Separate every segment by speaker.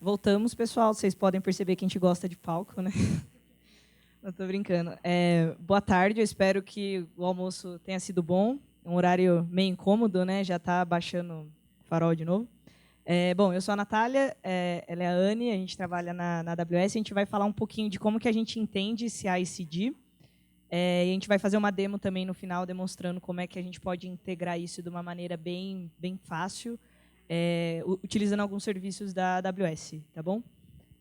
Speaker 1: Voltamos, pessoal. Vocês podem perceber que a gente gosta de palco, né? Não estou brincando. Boa tarde, eu espero que o almoço tenha sido bom. É um horário meio incômodo, né? Já está baixando o farol de novo. Bom, eu sou a Natália, ela é a Anne, a gente trabalha na AWS. A gente vai falar um pouquinho de como que a gente entende CI/CD. E a gente vai fazer uma demo também no final, demonstrando como é que a gente pode integrar isso de uma maneira bem fácil, utilizando alguns serviços da AWS, tá bom?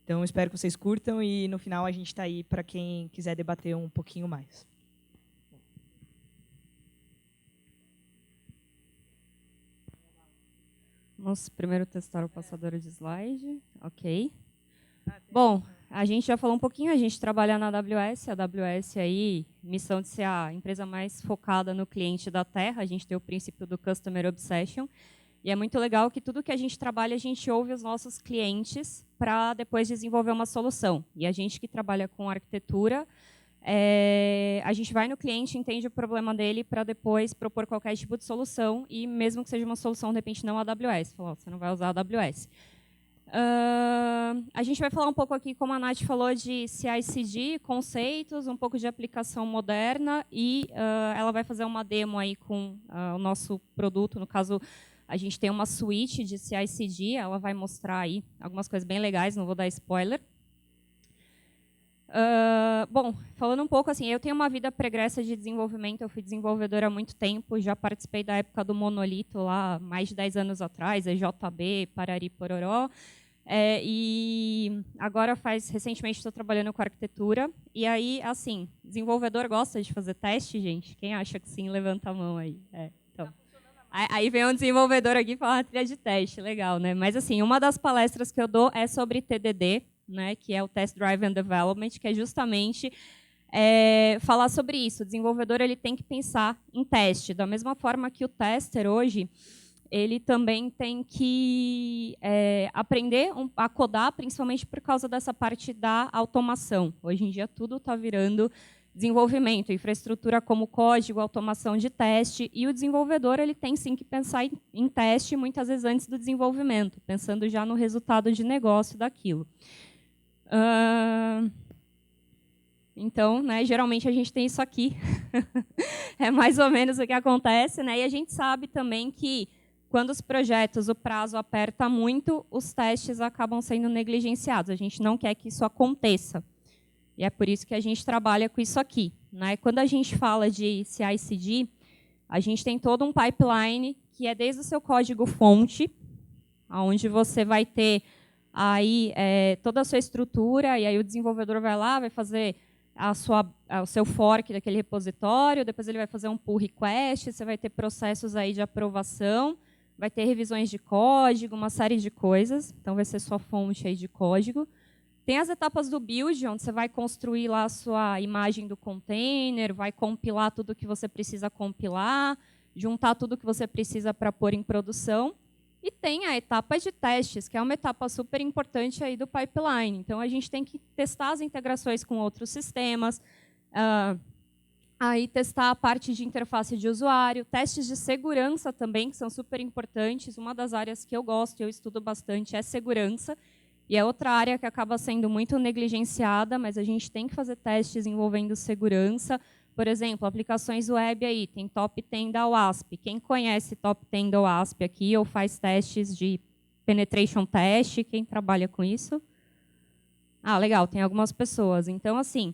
Speaker 1: Então, espero que vocês curtam e, no final, a gente está aí para quem quiser debater um pouquinho mais.
Speaker 2: Vamos primeiro testar o passador de slide. Ok. Bom, a gente já falou um pouquinho, a gente trabalha na AWS. A AWS aí, missão de ser a empresa mais focada no cliente da Terra. A gente tem o princípio do Customer Obsession. E é muito legal que tudo que a gente trabalha, a gente ouve os nossos clientes para depois desenvolver uma solução. E a gente que trabalha com arquitetura, a gente vai no cliente, entende o problema dele para depois propor qualquer tipo de solução, e mesmo que seja uma solução, de repente, não a AWS. Falou, você não vai usar a AWS. A gente vai falar um pouco aqui, como a Nath falou, de CI/CD, conceitos, um pouco de aplicação moderna, e ela vai fazer uma demo aí com o nosso produto. No caso, a gente tem uma suíte de CI/CD, ela vai mostrar aí algumas coisas bem legais, não vou dar spoiler. Bom, falando um pouco assim, eu tenho uma vida pregressa de desenvolvimento, eu fui desenvolvedora há muito tempo, já participei da época do monolito lá, mais de 10 anos atrás, EJB, Parari, Pororó, e agora recentemente estou trabalhando com arquitetura, e aí, assim, desenvolvedor gosta de fazer teste, gente? Quem acha que sim, levanta a mão aí. Então. Aí vem um desenvolvedor aqui e fala uma trilha de teste, legal, né? Mas assim, uma das palestras que eu dou é sobre TDD, né, que é o Test Driven Development, que é justamente falar sobre isso. O desenvolvedor ele tem que pensar em teste, da mesma forma que o tester hoje, ele também tem que aprender a codar, principalmente por causa dessa parte da automação. Hoje em dia tudo está virando desenvolvimento, infraestrutura como código, automação de teste, e o desenvolvedor ele tem sim que pensar em teste muitas vezes antes do desenvolvimento, pensando já no resultado de negócio daquilo. Então, né, geralmente a gente tem isso aqui. É mais ou menos o que acontece, né? E a gente sabe também que quando os projetos, o prazo aperta muito, os testes acabam sendo negligenciados. A gente não quer que isso aconteça. E é por isso que a gente trabalha com isso aqui, né? Quando a gente fala de CI/CD, a gente tem todo um pipeline que é desde o seu código-fonte, onde você vai ter aí toda a sua estrutura, e aí o desenvolvedor vai lá, vai fazer o seu fork daquele repositório, depois ele vai fazer um pull request, você vai ter processos aí de aprovação, vai ter revisões de código, uma série de coisas, então vai ser sua fonte aí de código. Tem as etapas do build, onde você vai construir lá a sua imagem do container, vai compilar tudo que você precisa compilar, juntar tudo que você precisa para pôr em produção. E tem a etapa de testes, que é uma etapa super importante aí do pipeline. Então, a gente tem que testar as integrações com outros sistemas, aí testar a parte de interface de usuário, testes de segurança também, que são super importantes. Uma das áreas que eu gosto e eu estudo bastante é segurança. E é outra área que acaba sendo muito negligenciada, mas a gente tem que fazer testes envolvendo segurança. Por exemplo, aplicações web aí, tem Top 10 da WASP. Quem conhece Top 10 da WASP aqui ou faz testes de penetration test? Quem trabalha com isso? Ah, legal, tem algumas pessoas. Então, assim,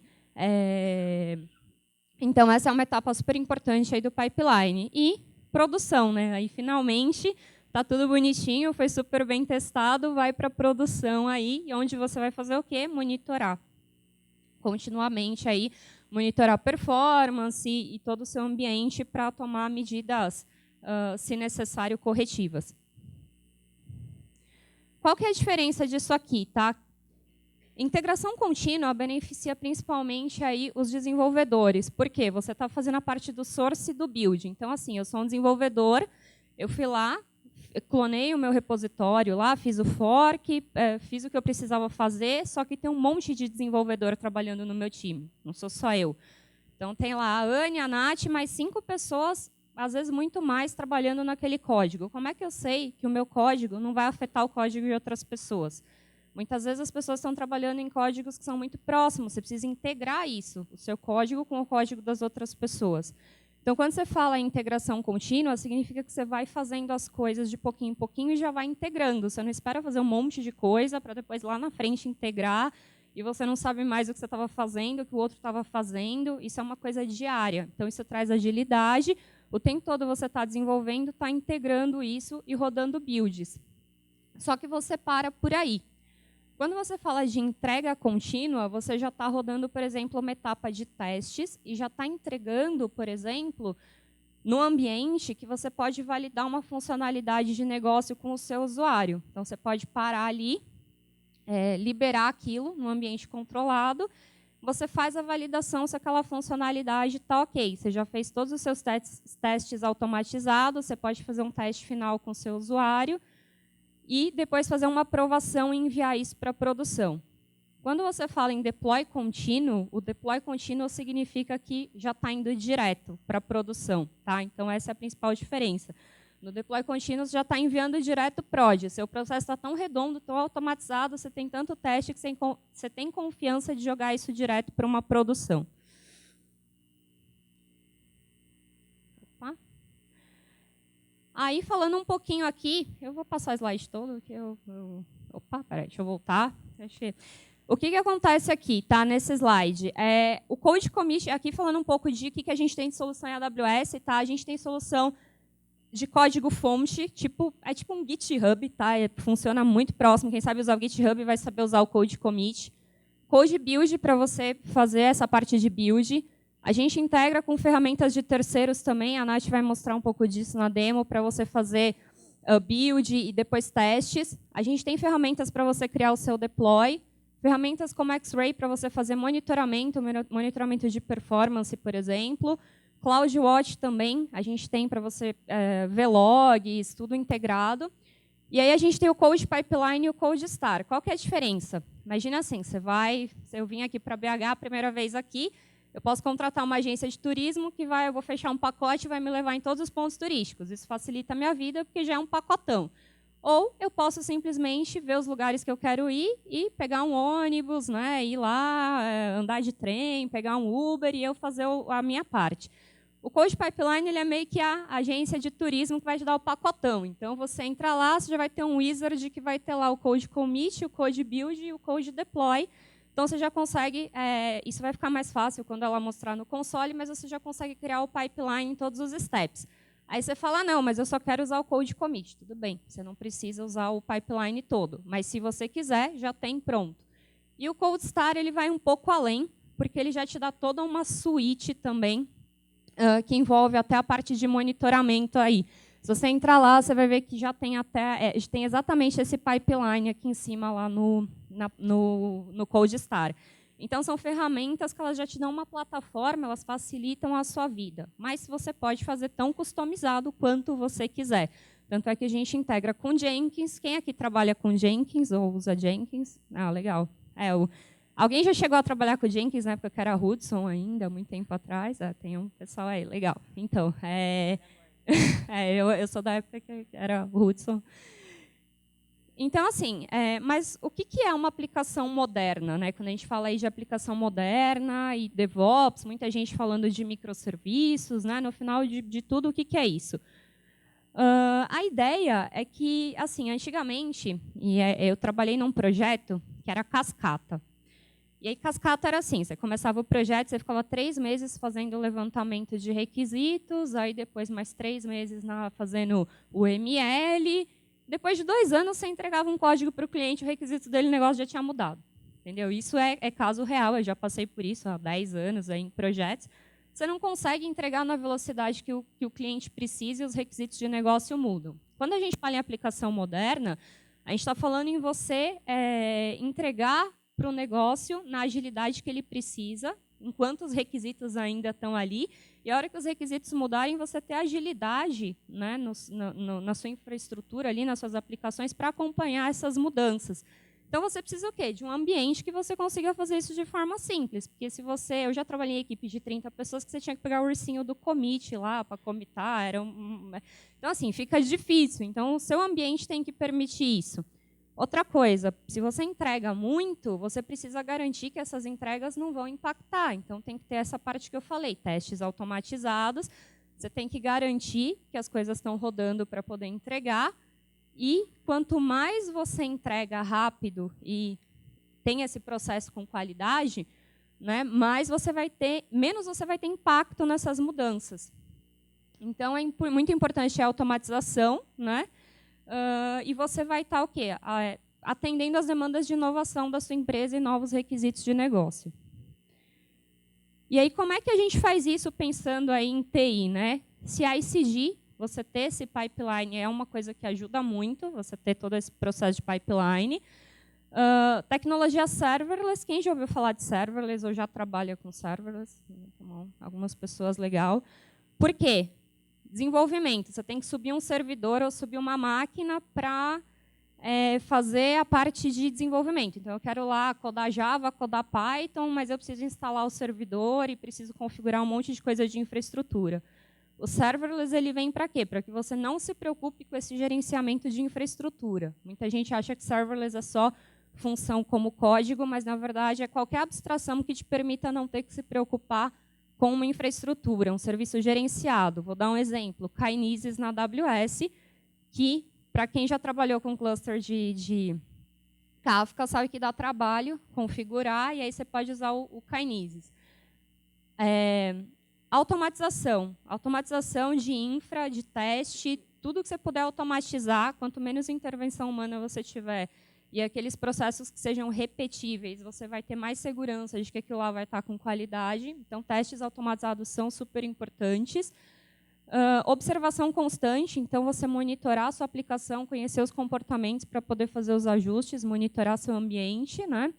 Speaker 2: então essa é uma etapa super importante aí do pipeline. E produção, né? Aí, finalmente, está tudo bonitinho, foi super bem testado, vai para a produção aí, onde você vai fazer o quê? Monitorar. Continuamente aí, monitorar performance e todo o seu ambiente para tomar medidas, se necessário, corretivas. Qual que é a diferença disso aqui? Tá? Integração contínua beneficia principalmente aí os desenvolvedores. Por quê? Você está fazendo a parte do source e do build. Então, assim, eu sou um desenvolvedor, eu fui lá, clonei o meu repositório lá, fiz o fork, fiz o que eu precisava fazer, só que tem um monte de desenvolvedor trabalhando no meu time, não sou só eu. Então, tem lá a Anne, a Nath, mais 5 pessoas, às vezes muito mais, trabalhando naquele código. Como é que eu sei que o meu código não vai afetar o código de outras pessoas? Muitas vezes as pessoas estão trabalhando em códigos que são muito próximos, você precisa integrar isso, o seu código com o código das outras pessoas. Então, quando você fala em integração contínua, significa que você vai fazendo as coisas de pouquinho em pouquinho e já vai integrando. Você não espera fazer um monte de coisa para depois lá na frente integrar e você não sabe mais o que você estava fazendo, o que o outro estava fazendo. Isso é uma coisa diária. Então, isso traz agilidade. O tempo todo você está desenvolvendo, está integrando isso e rodando builds. Só que você para por aí. Quando você fala de entrega contínua, você já está rodando, por exemplo, uma etapa de testes e já está entregando, por exemplo, no ambiente que você pode validar uma funcionalidade de negócio com o seu usuário. Então, você pode parar ali, liberar aquilo no ambiente controlado, você faz a validação se aquela funcionalidade está ok. Você já fez todos os seus testes automatizados, você pode fazer um teste final com o seu usuário, e depois fazer uma aprovação e enviar isso para a produção. Quando você fala em deploy contínuo, o deploy contínuo significa que já está indo direto para a produção. Tá? Então, essa é a principal diferença. No deploy contínuo, você já está enviando direto prod. Seu processo está tão redondo, tão automatizado, você tem tanto teste que você tem confiança de jogar isso direto para uma produção. Aí, falando um pouquinho aqui, eu vou passar o slide todo, que opa, peraí, deixa eu voltar. O que acontece aqui, tá, nesse slide? O Code Commit, aqui falando um pouco de o que a gente tem de solução em AWS, tá? A gente tem solução de código-fonte, é tipo um GitHub, tá? Funciona muito próximo. Quem sabe usar o GitHub vai saber usar o Code Commit. Code Build, para você fazer essa parte de build. A gente integra com ferramentas de terceiros também. A Nath vai mostrar um pouco disso na demo para você fazer build e depois testes. A gente tem ferramentas para você criar o seu deploy. Ferramentas como X-Ray para você fazer monitoramento de performance, por exemplo. CloudWatch também. A gente tem para você ver logs, tudo integrado. E aí a gente tem o Code Pipeline e o Code Star. Qual que é a diferença? Imagina assim, eu vim aqui para BH a primeira vez aqui, eu posso contratar uma agência de turismo que eu vou fechar um pacote e vai me levar em todos os pontos turísticos. Isso facilita a minha vida, porque já é um pacotão. Ou eu posso simplesmente ver os lugares que eu quero ir e pegar um ônibus, né, ir lá, andar de trem, pegar um Uber e eu fazer a minha parte. O Code Pipeline ele é meio que a agência de turismo que vai te dar o pacotão. Então, você entra lá, você já vai ter um wizard que vai ter lá o Code Commit, o Code Build e o Code Deploy. Então, você já consegue, isso vai ficar mais fácil quando ela mostrar no console, mas você já consegue criar o pipeline em todos os steps. Aí você fala, não, mas eu só quero usar o Code Commit. Tudo bem, você não precisa usar o pipeline todo, mas se você quiser, já tem pronto. E o Code Star ele vai um pouco além, porque ele já te dá toda uma suíte também, que envolve até a parte de monitoramento aí. Se você entrar lá, você vai ver que já tem tem exatamente esse pipeline aqui em cima lá no Code Star. Então, são ferramentas que elas já te dão uma plataforma, elas facilitam a sua vida. Mas você pode fazer tão customizado quanto você quiser. Tanto é que a gente integra com Jenkins. Quem aqui trabalha com Jenkins ou usa Jenkins? Ah, legal. Alguém já chegou a trabalhar com Jenkins na época que era Hudson ainda, muito tempo atrás? Tem um pessoal aí, legal. Então, eu sou da época que era Hudson. Então, assim, mas o que é uma aplicação moderna? Né? Quando a gente fala aí de aplicação moderna e DevOps, muita gente falando de microserviços, né? No final de tudo, o que é isso? A ideia é que, assim, antigamente, eu trabalhei num projeto que era Cascata. E aí, Cascata era assim, você começava o projeto, você ficava 3 meses fazendo o levantamento de requisitos, aí depois mais 3 meses fazendo o ML. Depois de 2 anos, você entregava um código para o cliente, o requisito dele, o negócio já tinha mudado. Entendeu? Isso é caso real, eu já passei por isso há 10 anos aí em projetos. Você não consegue entregar na velocidade que o cliente precisa e os requisitos de negócio mudam. Quando a gente fala em aplicação moderna, a gente está falando em você entregar para o negócio na agilidade que ele precisa, enquanto os requisitos ainda estão ali, e a hora que os requisitos mudarem, você ter agilidade, né, na sua infraestrutura, ali, nas suas aplicações, para acompanhar essas mudanças. Então, você precisa o quê? De um ambiente que você consiga fazer isso de forma simples. Porque se eu já trabalhei em equipe de 30 pessoas que você tinha que pegar o ursinho do commit lá para commitar. Então, assim, fica difícil. Então, o seu ambiente tem que permitir isso. Outra coisa, se você entrega muito, você precisa garantir que essas entregas não vão impactar. Então, tem que ter essa parte que eu falei, testes automatizados. Você tem que garantir que as coisas estão rodando para poder entregar. E quanto mais você entrega rápido e tem esse processo com qualidade, né, menos você vai ter impacto nessas mudanças. Então, muito importante a automatização, né? E você vai estar o quê? Atendendo às demandas de inovação da sua empresa e novos requisitos de negócio. E aí, como é que a gente faz isso pensando aí em TI, né? CI/CD, você ter esse pipeline é uma coisa que ajuda muito, você ter todo esse processo de pipeline. Tecnologia serverless, quem já ouviu falar de serverless ou já trabalha com serverless? Algumas pessoas, legal. Por quê? Desenvolvimento, você tem que subir um servidor ou subir uma máquina para fazer a parte de desenvolvimento. Então, eu quero lá codar Java, codar Python, mas eu preciso instalar o servidor e preciso configurar um monte de coisa de infraestrutura. O serverless ele vem para quê? Para que você não se preocupe com esse gerenciamento de infraestrutura. Muita gente acha que serverless é só função como código, mas, na verdade, é qualquer abstração que te permita não ter que se preocupar com uma infraestrutura, um serviço gerenciado. Vou dar um exemplo, Kinesis na AWS, que, para quem já trabalhou com cluster de Kafka, sabe que dá trabalho configurar, e aí você pode usar o Kinesis. Automatização de infra, de teste, tudo que você puder automatizar, quanto menos intervenção humana você tiver, e aqueles processos que sejam repetíveis, você vai ter mais segurança de que aquilo lá vai estar com qualidade. Então, testes automatizados são super importantes. Observação constante, então você monitorar a sua aplicação, conhecer os comportamentos para poder fazer os ajustes, monitorar seu ambiente, né?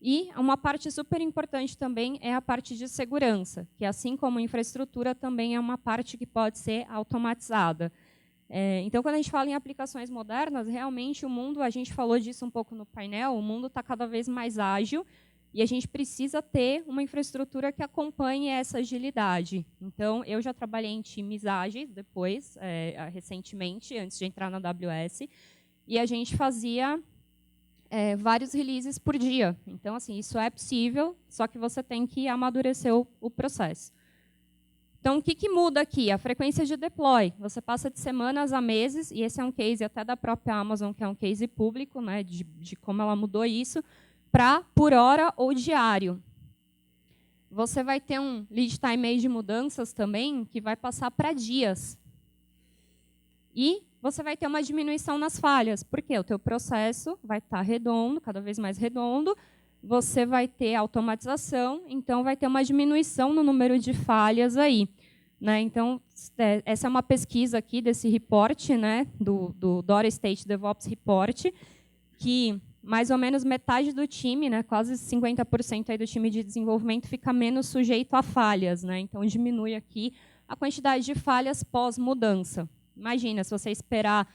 Speaker 2: E uma parte super importante também é a parte de segurança, que assim como infraestrutura também é uma parte que pode ser automatizada. Então, quando a gente fala em aplicações modernas, realmente o mundo, a gente falou disso um pouco no painel, o mundo está cada vez mais ágil e a gente precisa ter uma infraestrutura que acompanhe essa agilidade. Então, eu já trabalhei em times ágeis depois, recentemente, antes de entrar na AWS, e a gente fazia vários releases por dia. Então, assim, isso é possível, só que você tem que amadurecer o processo. Então, o que muda aqui? A frequência de deploy. Você passa de semanas a meses, e esse é um case até da própria Amazon, que é um case público, né, de como ela mudou isso, para por hora ou diário. Você vai ter um lead time aí de mudanças também, que vai passar para dias. E você vai ter uma diminuição nas falhas, porque o teu processo vai estar redondo, cada vez mais redondo, você vai ter automatização, então vai ter uma diminuição no número de falhas aí. Né? Então, essa é uma pesquisa aqui desse report, né, do Dora State DevOps Report, que mais ou menos metade do time, né, quase 50% aí do time de desenvolvimento, fica menos sujeito a falhas. Né? Então, diminui aqui a quantidade de falhas pós-mudança. Imagina, se você esperar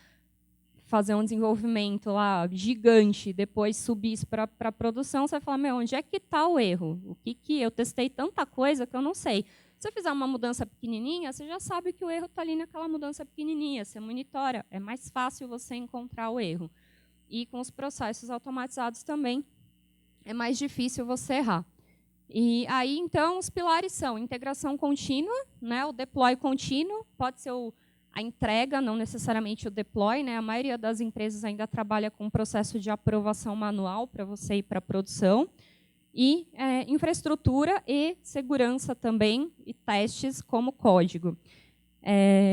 Speaker 2: fazer um desenvolvimento lá gigante, depois subir isso para a produção, você vai falar, meu, onde é que está o erro? O que eu testei tanta coisa que eu não sei. Se você fizer uma mudança pequenininha, você já sabe que o erro está ali naquela mudança pequenininha, você monitora, é mais fácil você encontrar o erro. E com os processos automatizados também, é mais difícil você errar. E aí, então, os pilares são integração contínua, né, o deploy contínuo, pode ser a entrega, não necessariamente o deploy, né? A maioria das empresas ainda trabalha com um processo de aprovação manual para você ir para a produção. E infraestrutura e segurança também, e testes como código.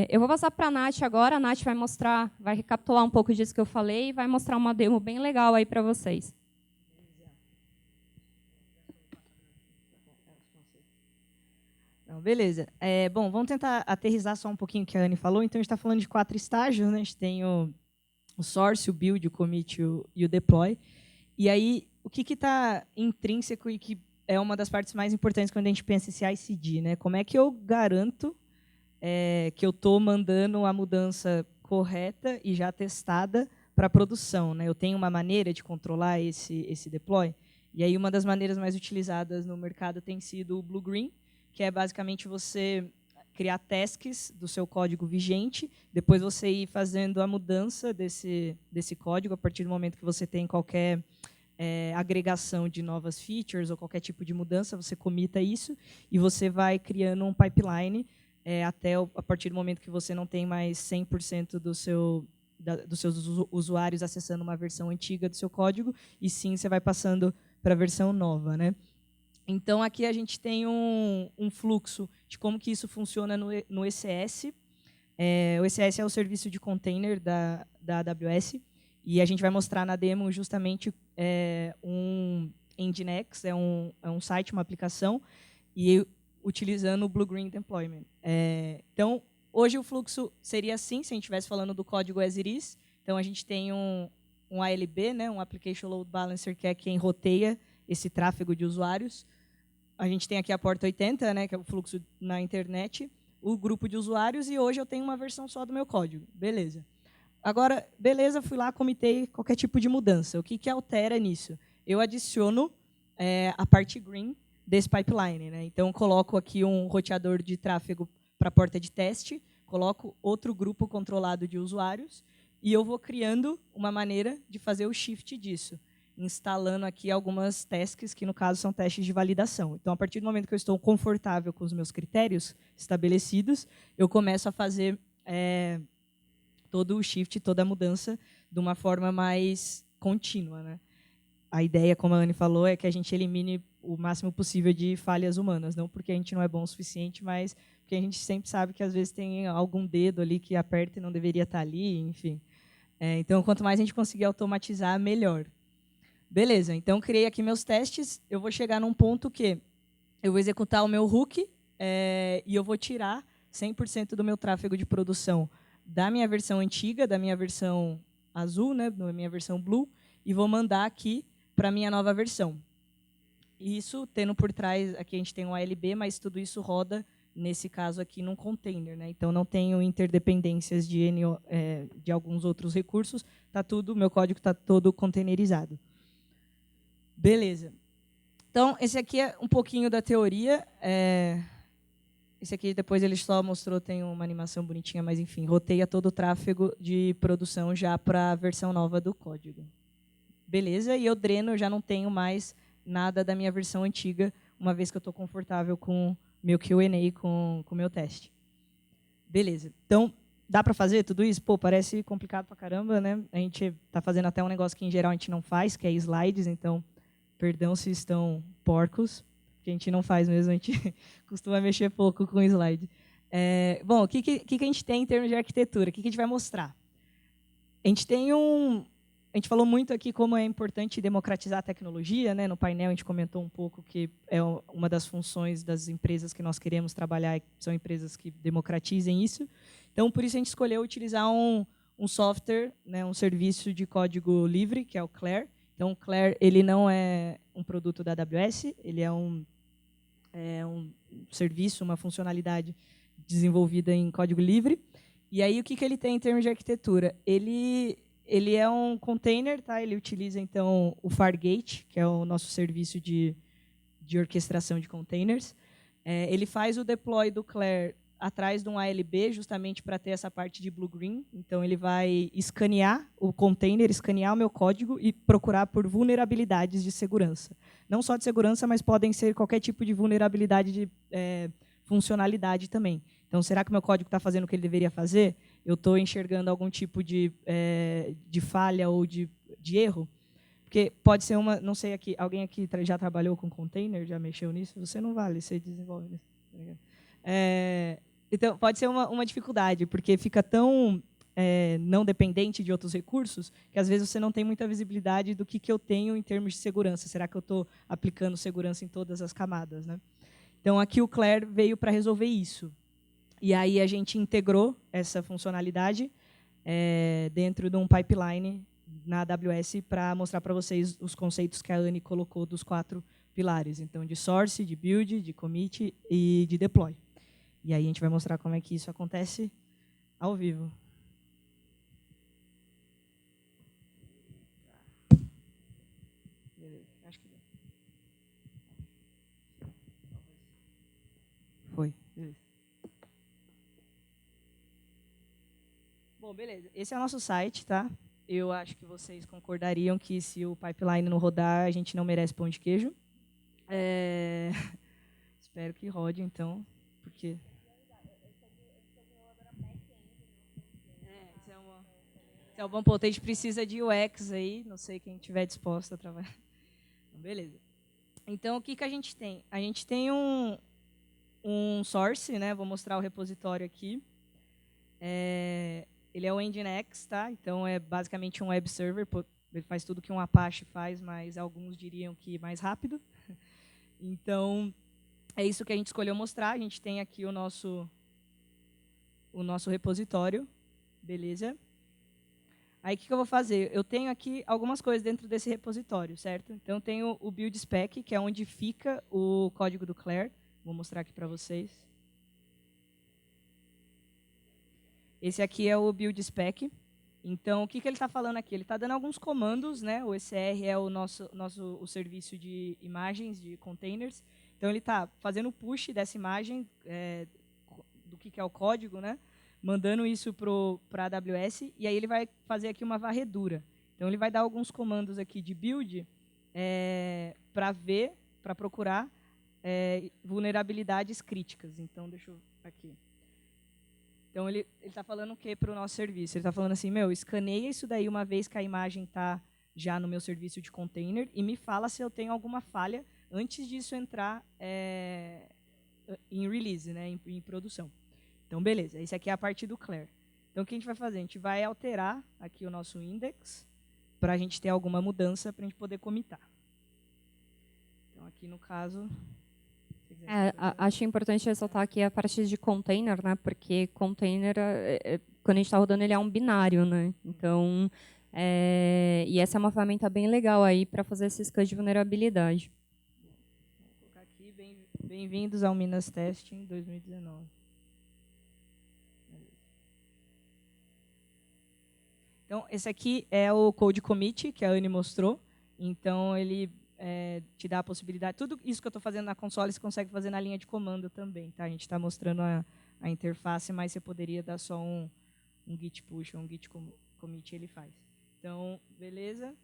Speaker 2: Eu vou passar para a Nath agora, a Nath vai recapitular um pouco disso que eu falei e vai mostrar uma demo bem legal aí para vocês.
Speaker 1: Beleza. Bom, vamos tentar aterrissar só um pouquinho o que a Anne falou. Então, a gente está falando de 4 estágios. Né? A gente tem o source, o build, o commit e o deploy. E aí, o que está intrínseco e que é uma das partes mais importantes quando a gente pensa em CI/CD? Né? Como é que eu garanto que eu estou mandando a mudança correta e já testada para a produção? Né? Eu tenho uma maneira de controlar esse deploy? E aí, uma das maneiras mais utilizadas no mercado tem sido o Blue Green, que é basicamente você criar tasks do seu código vigente, depois você ir fazendo a mudança desse código a partir do momento que você tem qualquer agregação de novas features ou qualquer tipo de mudança, você comita isso e você vai criando um pipeline a partir do momento que você não tem mais 100% dos seus usuários acessando uma versão antiga do seu código, e sim você vai passando para a versão nova, né? Então, aqui a gente tem um fluxo de como que isso funciona no ECS. O ECS é o serviço de container da AWS, e a gente vai mostrar na demo justamente um Nginx, é um site, uma aplicação, e utilizando o Blue-Green Deployment. Então, hoje o fluxo seria assim, se a gente estivesse falando do código as it is. Então, a gente tem um ALB, né, um Application Load Balancer, que é quem roteia esse tráfego de usuários. A gente tem aqui a porta 80, né, que é o fluxo na internet, o grupo de usuários, e hoje eu tenho uma versão só do meu código. Beleza. Agora, beleza, fui lá, comitei qualquer tipo de mudança. O que altera nisso? Eu adiciono a parte green desse pipeline, né? Então, coloco aqui um roteador de tráfego para a porta de teste, coloco outro grupo controlado de usuários, e eu vou criando uma maneira de fazer o shift disso, instalando aqui algumas tasks, que no caso são testes de validação. Então, a partir do momento que eu estou confortável com os meus critérios estabelecidos, eu começo a fazer todo o shift, toda a mudança de uma forma mais contínua, né? A ideia, como a Anne falou, é que a gente elimine o máximo possível de falhas humanas, não porque a gente não é bom o suficiente, mas porque a gente sempre sabe que às vezes tem algum dedo ali que aperta e não deveria estar ali, enfim. Então, quanto mais a gente conseguir automatizar, melhor. Beleza, então criei aqui meus testes, eu vou chegar num ponto que eu vou executar o meu hook e eu vou tirar 100% do meu tráfego de produção da minha versão antiga, da minha versão azul, né, da minha versão blue, e vou mandar aqui para a minha nova versão. Isso tendo por trás, aqui a gente tem um ALB, mas tudo isso roda, nesse caso aqui, num container, né? Então, não tenho interdependências de alguns outros recursos, meu código está todo containerizado. Beleza. Então, esse aqui é um pouquinho da teoria. Esse aqui, depois ele só mostrou, tem uma animação bonitinha, mas, enfim, roteia todo o tráfego de produção já para a versão nova do código. Beleza, e eu dreno, eu já não tenho mais nada da minha versão antiga, uma vez que eu estou confortável com meu Q&A, com o meu teste. Beleza. Então, dá para fazer tudo isso? Pô, parece complicado pra caramba, né? A gente está fazendo até um negócio que, em geral, a gente não faz, que é slides, então, perdão se estão porcos, que a gente não faz mesmo, a gente costuma mexer pouco com slide. Bom, o que a gente tem em termos de arquitetura? O que a gente vai mostrar? A gente falou muito aqui como é importante democratizar a tecnologia, né? No painel a gente comentou um pouco que é uma das funções das empresas que nós queremos trabalhar, são empresas que democratizem isso. Então, por isso a gente escolheu utilizar um software, né, um serviço de código livre, que é o Clair. Então, o Clair, ele não é um produto da AWS, ele é um serviço, uma funcionalidade desenvolvida em código livre. E aí, o que ele tem em termos de arquitetura? Ele é um container, tá? Ele utiliza, então, o Fargate, que é o nosso serviço de orquestração de containers. Ele faz o deploy do Clair atrás de um ALB, justamente para ter essa parte de blue-green. Então, ele vai escanear o container, escanear o meu código e procurar por vulnerabilidades de segurança. Não só de segurança, mas podem ser qualquer tipo de vulnerabilidade de funcionalidade também. Então, será que o meu código está fazendo o que ele deveria fazer? Eu estou enxergando algum tipo de falha ou de erro? Porque pode ser uma... Não sei, alguém aqui já trabalhou com container? Já mexeu nisso? Você não vale, você desenvolve nisso. Então, pode ser uma dificuldade, porque fica tão não dependente de outros recursos que, às vezes, você não tem muita visibilidade do que eu tenho em termos de segurança. Será que eu estou aplicando segurança em todas as camadas, né? Então, aqui o Clair veio para resolver isso. E aí a gente integrou essa funcionalidade dentro de um pipeline na AWS para mostrar para vocês os conceitos que a Anne colocou dos 4 pilares. Então, de source, de build, de commit e de deploy. E aí a gente vai mostrar como é que isso acontece ao vivo. Beleza, acho que foi. Beleza. Bom, beleza. Esse é o nosso site, tá? Eu acho que vocês concordariam que se o pipeline não rodar, a gente não merece pão de queijo. Espero que rode, então, porque... Esse é o bom ponto. A gente precisa de UX aí, não sei quem estiver disposto a trabalhar. Beleza. Então, o que a gente tem? A gente tem um source, né? Vou mostrar o repositório aqui. Ele é o Nginx, tá? Então, é basicamente um web server. Ele faz tudo que um Apache faz, mas alguns diriam que mais rápido. Então, é isso que a gente escolheu mostrar. A gente tem aqui o nosso repositório. Beleza? Aí, o que eu vou fazer? Eu tenho aqui algumas coisas dentro desse repositório, certo? Então, eu tenho o build spec, que é onde fica o código do Clair. Vou mostrar aqui para vocês. Esse aqui é o build spec. Então, o que ele está falando aqui? Ele está dando alguns comandos, né? O ECR é o serviço de imagens, de containers. Então, ele está fazendo o push dessa imagem, do que é o código, né? Mandando isso para a AWS, e aí ele vai fazer aqui uma varredura. Então, ele vai dar alguns comandos aqui de build para procurar vulnerabilidades críticas. Então, deixa eu aqui. Então, ele está falando o que para o nosso serviço? Ele está falando assim, escaneia isso daí uma vez que a imagem está já no meu serviço de container e me fala se eu tenho alguma falha antes disso entrar em release, né, em produção. Então, beleza. Esse aqui é a parte do Clair. Então, o que a gente vai fazer? A gente vai alterar aqui o nosso index para a gente ter alguma mudança para a gente poder commitar. Então, aqui no caso...
Speaker 2: Acho importante ressaltar aqui a parte de container, né? Porque container, quando a gente está rodando, ele é um binário, né? Então, e essa é uma ferramenta bem legal aí para fazer esse scan de vulnerabilidade.
Speaker 1: Vou colocar aqui, bem-vindos ao Minas Testing 2019. Então, esse aqui é o code commit que a Anne mostrou. Então, ele te dá a possibilidade... Tudo isso que eu estou fazendo na console, você consegue fazer na linha de comando também. Tá? A gente está mostrando a interface, mas você poderia dar só um git push ou um git commit, ele faz. Então, beleza.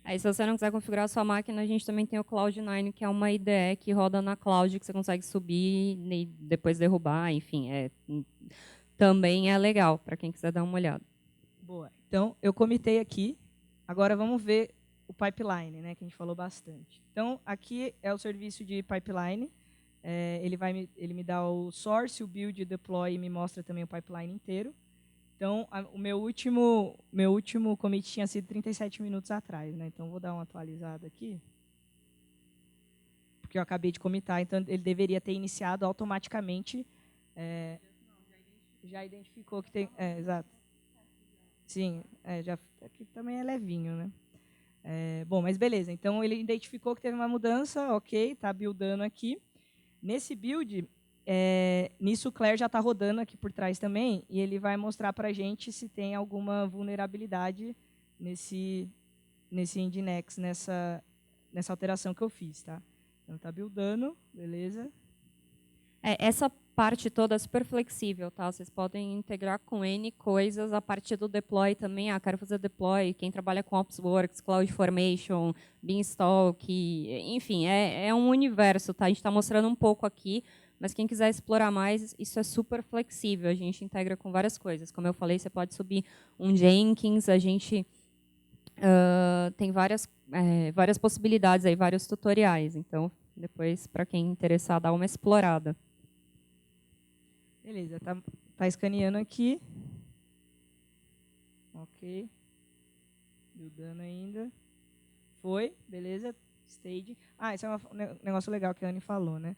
Speaker 2: Aí, se você não quiser configurar a sua máquina, a gente também tem o Cloud9, que é uma IDE que roda na cloud, que você consegue subir e depois derrubar. Enfim, também é legal, para quem quiser dar uma olhada.
Speaker 1: Boa. Então, eu comitei aqui. Agora, vamos ver o pipeline, né, que a gente falou bastante. Então, aqui é o serviço de pipeline. Ele me dá o source, o build, o deploy e me mostra também o pipeline inteiro. Então, o meu último commit tinha sido 37 minutos atrás, né? Então, vou dar uma atualizada aqui. Porque eu acabei de commitar, então ele deveria ter iniciado automaticamente. Já identificou que tem... exato. Sim, aqui também é levinho, né? Bom, mas beleza. Então, ele identificou que teve uma mudança, ok, está buildando aqui. Nesse build, nisso o Clair já está rodando aqui por trás também, e ele vai mostrar para a gente se tem alguma vulnerabilidade nesse Nginx, nessa alteração que eu fiz. Tá? Então, está buildando, beleza.
Speaker 2: Essa parte toda é super flexível, tá? Vocês podem integrar com N coisas. A partir do deploy também, quero fazer deploy. Quem trabalha com OpsWorks, CloudFormation, Beanstalk, enfim, é um universo, tá? A gente está mostrando um pouco aqui, mas quem quiser explorar mais, isso é super flexível. A gente integra com várias coisas. Como eu falei, você pode subir um Jenkins, a gente tem várias possibilidades aí, vários tutoriais. Então, depois, para quem interessar, dá uma explorada.
Speaker 1: Beleza, tá escaneando aqui. Ok. Buildando ainda. Foi, beleza. Stage. Esse é um negócio legal que a Anne falou, né?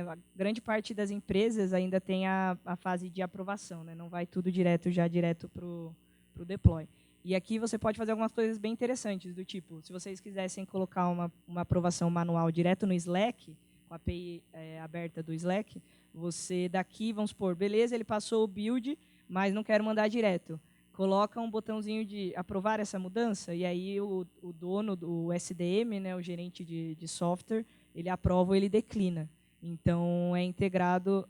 Speaker 1: A grande parte das empresas ainda tem a fase de aprovação, né? Não vai tudo direto para o deploy. E aqui você pode fazer algumas coisas bem interessantes, do tipo, se vocês quisessem colocar uma aprovação manual direto no Slack, com a API aberta do Slack, você daqui, vamos supor, beleza, ele passou o build, mas não quero mandar direto. Coloca um botãozinho de aprovar essa mudança, e aí o dono do SDM, né, o gerente de software, ele aprova ou ele declina. Então, é integrado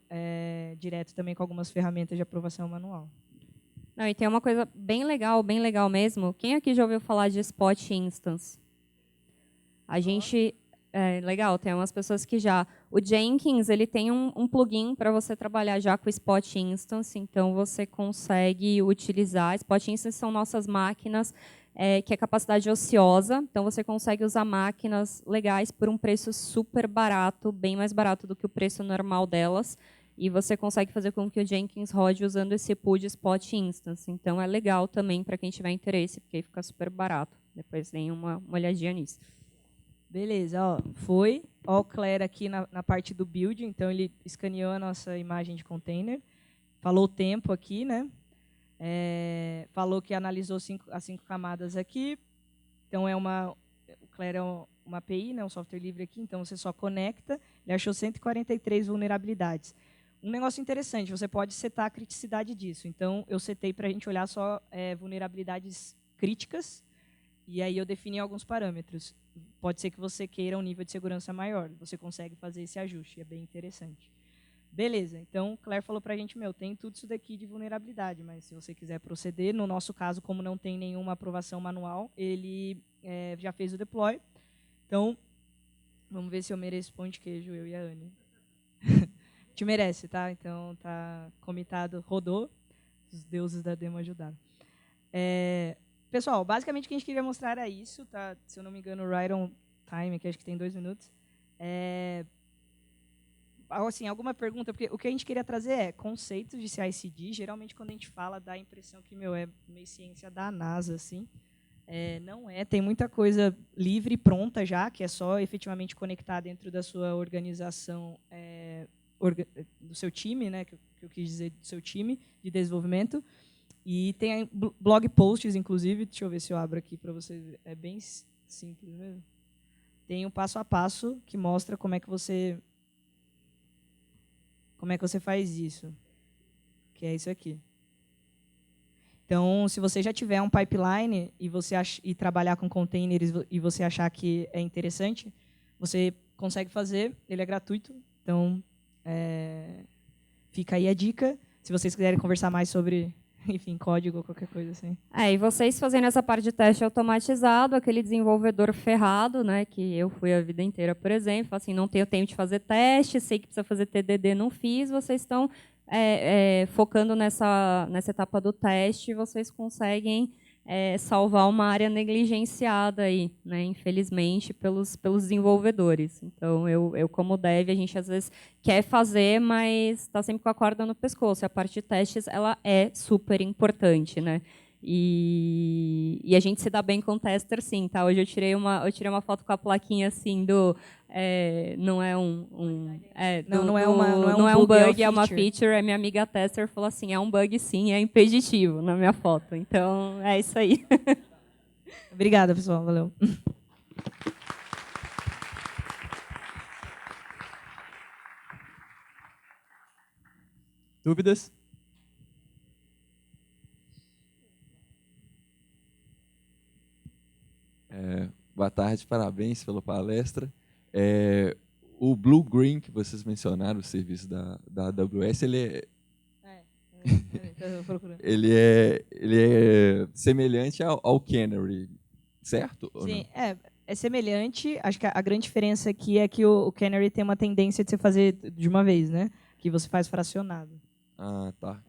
Speaker 1: direto também com algumas ferramentas de aprovação manual.
Speaker 2: Não, e tem uma coisa bem legal mesmo. Quem aqui já ouviu falar de Spot Instance? A gente... legal, tem umas pessoas que já... O Jenkins, ele tem um plugin para você trabalhar já com Spot Instance, então você consegue utilizar. Spot Instance são nossas máquinas, que é capacidade ociosa, então você consegue usar máquinas legais por um preço super barato, bem mais barato do que o preço normal delas, e você consegue fazer com que o Jenkins rode usando esse pool de Spot Instance. Então é legal também para quem tiver interesse, porque aí fica super barato. Depois tem uma olhadinha nisso.
Speaker 1: Beleza, ó, foi. Ó, o Claire aqui na parte do build, então ele escaneou a nossa imagem de container, falou o tempo aqui, né? Falou que analisou as 5 camadas aqui. Então o Claire é uma API, né, um software livre aqui, então você só conecta. Ele achou 143 vulnerabilidades. Um negócio interessante, você pode setar a criticidade disso. Então eu setei para a gente olhar só vulnerabilidades críticas, e aí eu defini alguns parâmetros. Pode ser que você queira um nível de segurança maior. Você consegue fazer esse ajuste, é bem interessante. Beleza, então o Claire falou para a gente, tem tudo isso daqui de vulnerabilidade, mas se você quiser proceder, no nosso caso, como não tem nenhuma aprovação manual, ele já fez o deploy. Então, vamos ver se eu mereço pão de queijo, eu e a Anne. Te merece, tá? Então, tá comitado, rodou. Os deuses da demo ajudaram. Pessoal, basicamente o que a gente queria mostrar era isso, tá? Se eu não me engano, o right on time, que acho que tem 2 minutos. Assim, alguma pergunta? Porque o que a gente queria trazer é conceitos de CI/CD. Geralmente, quando a gente fala, dá a impressão que é meio ciência da NASA, assim. Não é. Tem muita coisa livre, pronta já, que é só efetivamente conectar dentro da sua organização, do seu time, né? Que eu quis dizer do seu time de desenvolvimento. E tem blog posts, inclusive, deixa eu ver se eu abro aqui para vocês verem. É bem simples mesmo. Tem um passo a passo que mostra como é que você faz isso. Que é isso aqui. Então, se você já tiver um pipeline e trabalhar com containers e você achar que é interessante, você consegue fazer, ele é gratuito. Então, fica aí a dica. Se vocês quiserem conversar mais sobre... Enfim, código ou qualquer coisa assim.
Speaker 2: E vocês fazendo essa parte de teste automatizado, aquele desenvolvedor ferrado, né, que eu fui a vida inteira, por exemplo, assim, não tenho tempo de fazer teste, sei que precisa fazer TDD, não fiz, vocês estão focando nessa etapa do teste, vocês conseguem salvar uma área negligenciada aí, né, infelizmente, pelos desenvolvedores. Então, eu como dev, a gente às vezes quer fazer, mas está sempre com a corda no pescoço. A parte de testes ela é super importante, né? E a gente se dá bem com tester, sim, tá? Hoje eu tirei uma foto com a plaquinha assim do não é um bug, é uma feature. A minha amiga tester falou assim, é um bug sim, é impeditivo na minha foto. Então é isso aí.
Speaker 1: Obrigada, pessoal, valeu.
Speaker 3: Dúvidas? Boa tarde, parabéns pela palestra. O Blue Green que vocês mencionaram, o serviço da AWS, ele é semelhante ao Canary, certo?
Speaker 1: Sim, é semelhante. Acho que a grande diferença aqui é que o Canary tem uma tendência de você fazer de uma vez, né? Que você faz fracionado.
Speaker 3: Ah, tá.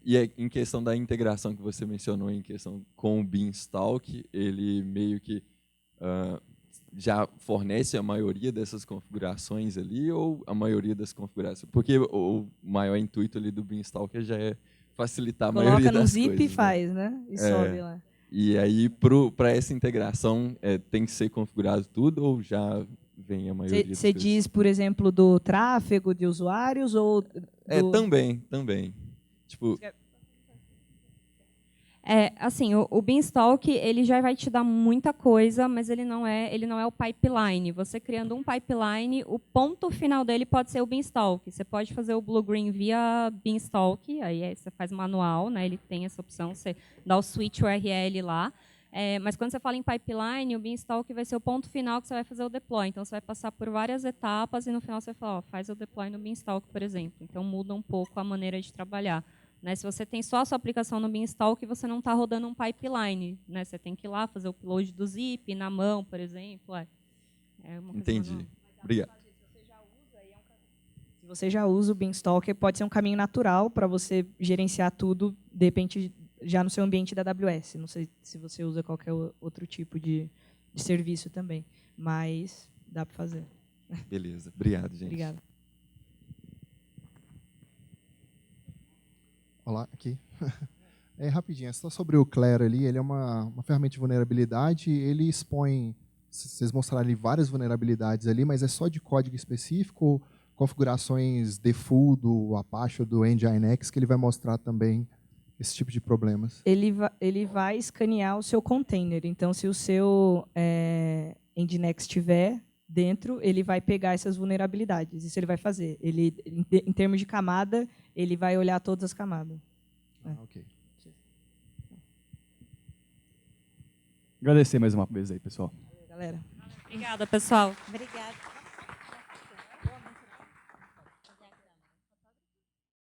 Speaker 3: E em questão da integração que você mencionou, em questão com o Beanstalk, ele meio que já fornece a maioria dessas configurações ali, ou a maioria das configurações? Porque o maior intuito ali do Beanstalk já é facilitar a maioria das coisas.
Speaker 1: Coloca no zip e faz, né? E sobe lá.
Speaker 3: E aí, para essa integração, tem que ser configurado tudo, ou já vem a maioria das coisas?
Speaker 1: Você diz, por exemplo, do tráfego de usuários ou...
Speaker 3: Também. Tipo...
Speaker 2: assim, o Beanstalk ele já vai te dar muita coisa, mas ele não é o pipeline. Você criando um pipeline, o ponto final dele pode ser o Beanstalk. Você pode fazer o Blue Green via Beanstalk, aí você faz manual, né? Ele tem essa opção, você dá o switch URL lá. Mas quando você fala em pipeline, o Beanstalk vai ser o ponto final que você vai fazer o deploy. Então, você vai passar por várias etapas e no final você fala, faz o deploy no Beanstalk, por exemplo. Então, muda um pouco a maneira de trabalhar. Né? Se você tem só a sua aplicação no Beanstalk, você não está rodando um pipeline. Né? Você tem que ir lá fazer o upload do zip na mão, por exemplo. É uma coisa
Speaker 3: Entendi.
Speaker 2: manual.
Speaker 3: Obrigado.
Speaker 1: Se você já usa o Beanstalk, pode ser um caminho natural para você gerenciar tudo, de repente, já no seu ambiente da AWS. Não sei se você usa qualquer outro tipo de serviço também, mas dá para fazer.
Speaker 3: Beleza. Obrigado, gente.
Speaker 1: Obrigada.
Speaker 4: Olá, aqui. Rapidinho, é só sobre o Claire ali, ele é uma ferramenta de vulnerabilidade, ele expõe, vocês mostraram ali várias vulnerabilidades ali, mas é só de código específico, configurações default do Apache ou do Nginx, que ele vai mostrar também esse tipo de problemas?
Speaker 1: Ele vai escanear o seu container. Então, se o seu Nginx estiver dentro, ele vai pegar essas vulnerabilidades. Isso ele vai fazer. Ele, em termos de camada, ele vai olhar todas as camadas.
Speaker 4: Ok.
Speaker 5: Agradecer mais uma vez aí, pessoal.
Speaker 1: Galera.
Speaker 2: Obrigada, pessoal.
Speaker 6: Obrigada.